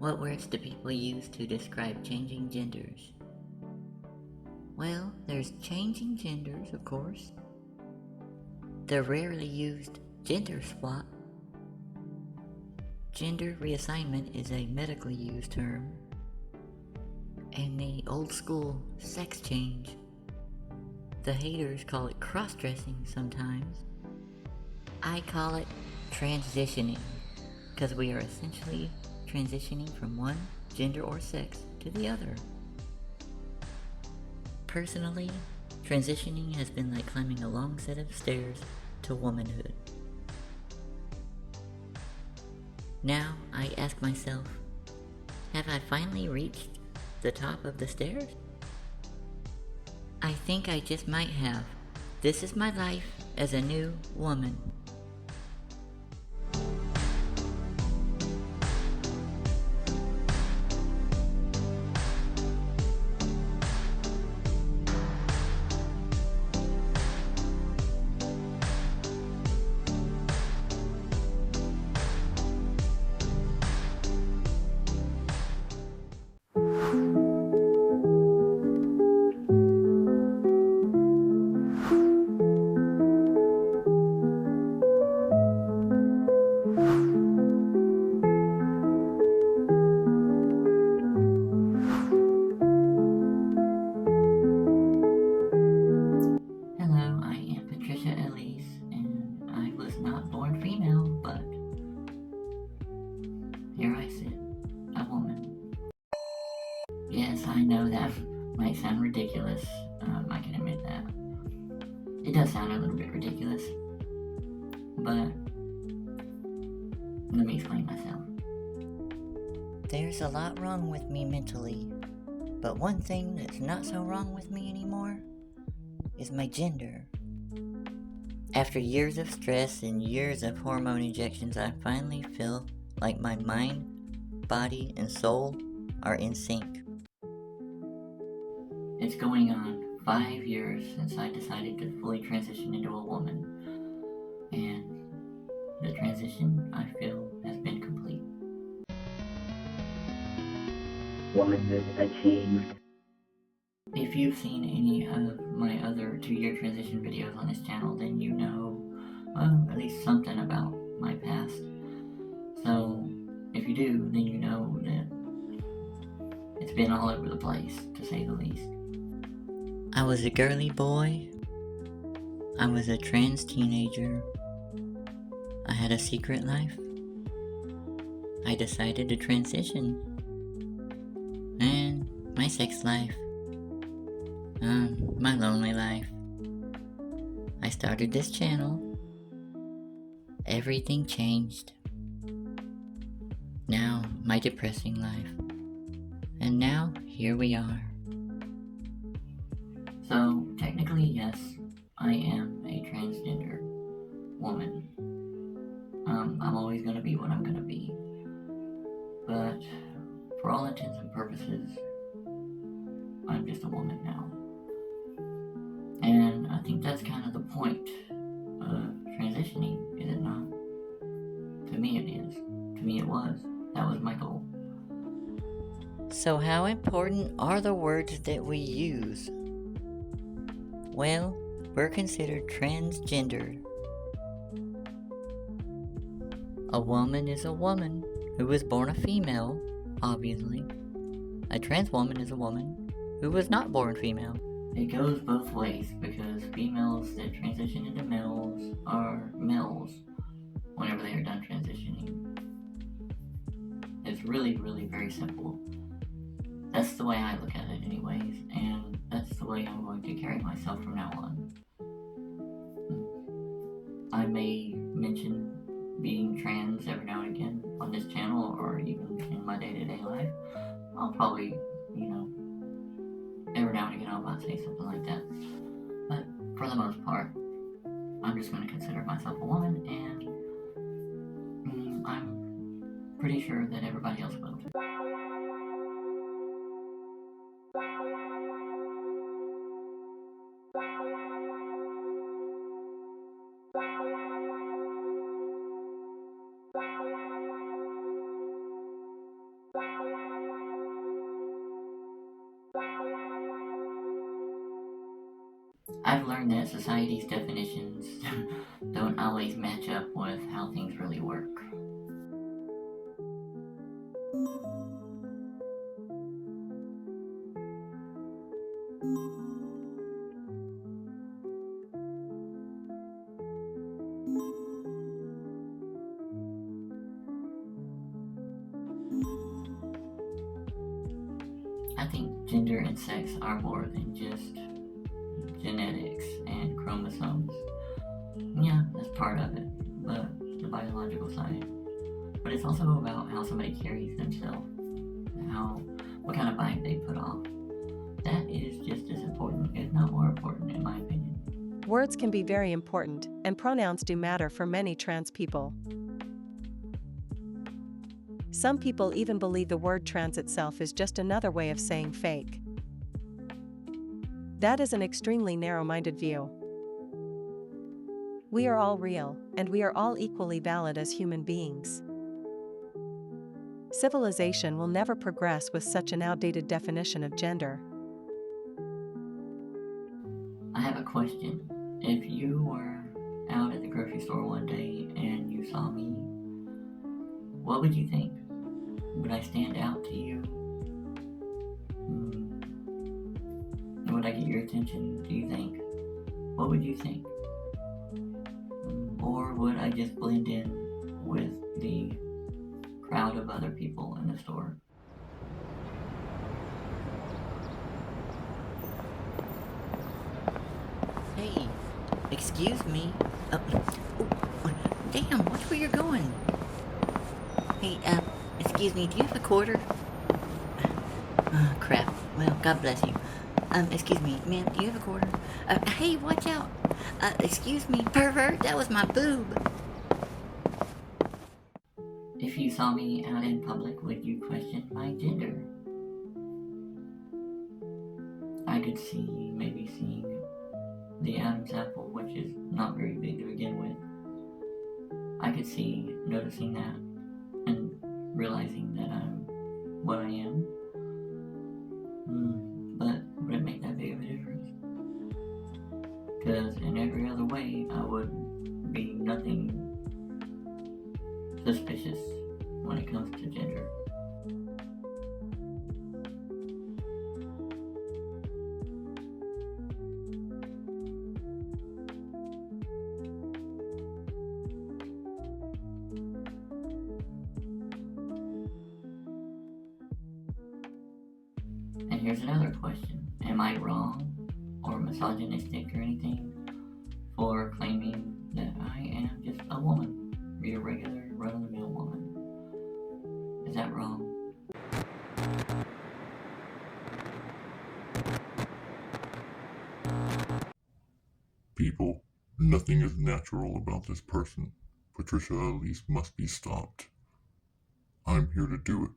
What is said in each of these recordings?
What words do people use to describe changing genders? Well, there's changing genders, of course. The rarely used gender swap. Gender reassignment is a medically used term. And the old school sex change. The haters call it cross-dressing sometimes. I call it transitioning, because we are essentially transitioning from one gender or sex to the other. Personally, transitioning has been like climbing a long set of stairs to womanhood. Now I ask myself, have I finally reached the top of the stairs? I think I just might have. This is my life as a new woman. Hello, I am PaTricia Elise, and I was not born female, but here I sit, a woman. Yes, I know that might sound ridiculous. I can admit that. It does sound a little bit ridiculous, but let me explain myself. There's a lot wrong with me mentally, but one thing that's not so wrong with me anymore is my gender. After years of stress and years of hormone injections, I finally feel like my mind, body, and soul are in sync. It's going on 5 years since I decided to fully transition into a woman, and the transition, I feel, has been complete. Womanhood achieved. If you've seen any of my other 2-year transition videos on this channel, then you know, well, at least something about my past. So, if you do, then you know that it's been all over the place, to say the least. I was a girly boy. I was a trans teenager. I had a secret life. I decided to transition. And my sex life. My lonely life. I started this channel. Everything changed. Now, my depressing life. And now, here we are. So, technically, yes, I am a transgender woman. I'm always gonna be what I'm gonna be. But, for all intents and purposes, I'm just a woman now. And I think that's kind of the point of transitioning, is it not? To me it is. To me it was. That was my goal. So how important are the words that we use? Well, we're considered transgender. A woman is a woman who was born a female, obviously. A trans woman is a woman who was not born female. It goes both ways, because females that transition into males are males whenever they are done transitioning. It's really, really very simple. That's the way I look at it anyways, and that's the way I'm going to carry myself from now on. I may mention being trans every now and again on this channel, or even in my day-to-day life. I'll probably, every now and again I might say something like that. But for the most part, I'm just going to consider myself a woman, and I'm pretty sure that everybody else will too. I've learned that society's definitions don't always match up with how things really work. I think gender and sex are more than just genetics and chromosomes. Yeah, that's part of it, but the biological side. But it's also about how somebody carries themselves, what kind of vibe they put off. That is just as important, if not more important, in my opinion. Words can be very important, and pronouns do matter for many trans people. Some people even believe the word trans itself is just another way of saying fake. That is an extremely narrow-minded view. We are all real, and we are all equally valid as human beings. Civilization will never progress with such an outdated definition of gender. I have a question. If you were out at the grocery store one day and you saw me, what would you think? Would I stand out to you? Would I get your attention, do you think? What would you think? Or would I just blend in with the crowd of other people in the store? Hey, excuse me. Damn, watch where you're going. Hey, excuse me, do you have a quarter? Oh, crap. Well, God bless you. Excuse me, ma'am, do you have a quarter? Hey, watch out. Excuse me, pervert, that was my boob. If you saw me out in public, would you question my gender? I could see maybe seeing the Adam's apple, which is not very big to begin with. I could see noticing that and realizing that I'm what I am. But would it make that big of a difference? Because in every other way, I would be nothing suspicious when it comes to gender. And here's another question. Am I wrong or misogynistic or anything for claiming that I am just a woman? Be a regular, run-of-the-mill woman. Is that wrong? People, nothing is natural about this person. PaTricia Elise must be stopped. I'm here to do it.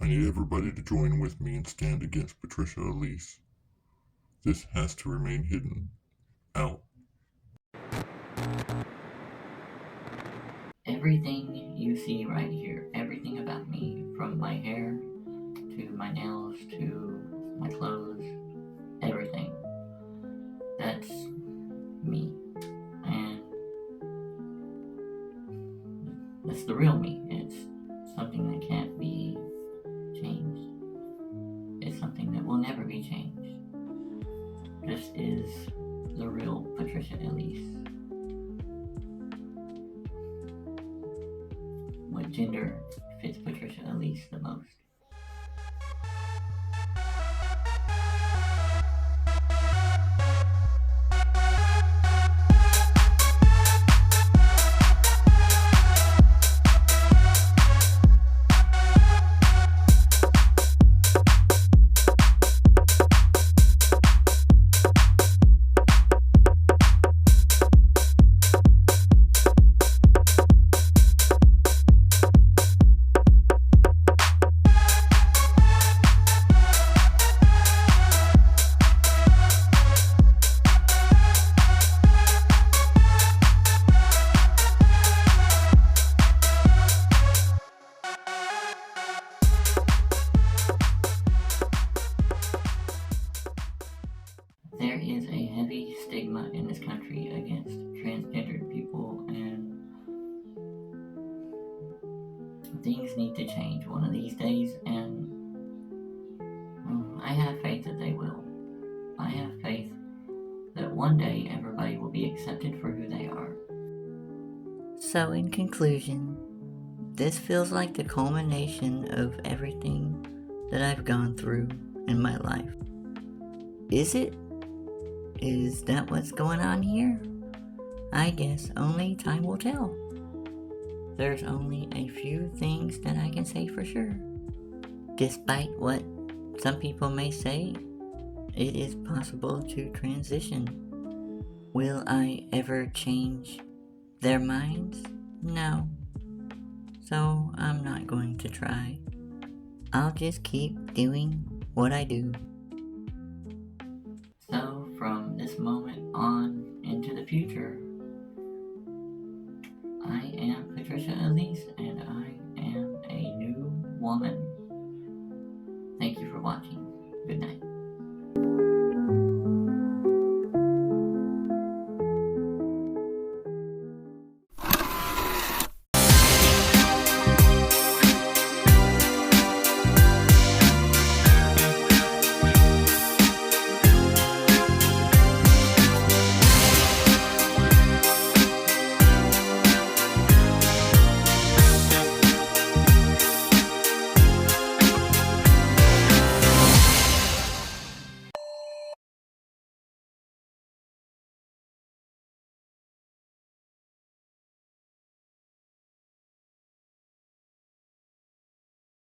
I need everybody to join with me and stand against PaTricia Elise. This has to remain hidden. Out. Everything you see right here, everything about me, from my hair to my nails to my clothes, everything, that's me. And that's the real me. It's something that can't be changed. It's something that will never be changed. This is the real PaTricia Elise. What gender fits PaTricia Elise the most? things need to change one of these days, and I have faith that they will. I have faith that one day everybody will be accepted for who they are. So, in conclusion, this feels like the culmination of everything that I've gone through in my life. Is it? Is that what's going on here? I guess only time will tell. There's only a few things that I can say for sure. Despite what some people may say, it is possible to transition. Will I ever change their minds? No. So I'm not going to try. I'll just keep doing what I do. So from this moment on into the future, I am PaTricia Elise, and I am a new woman.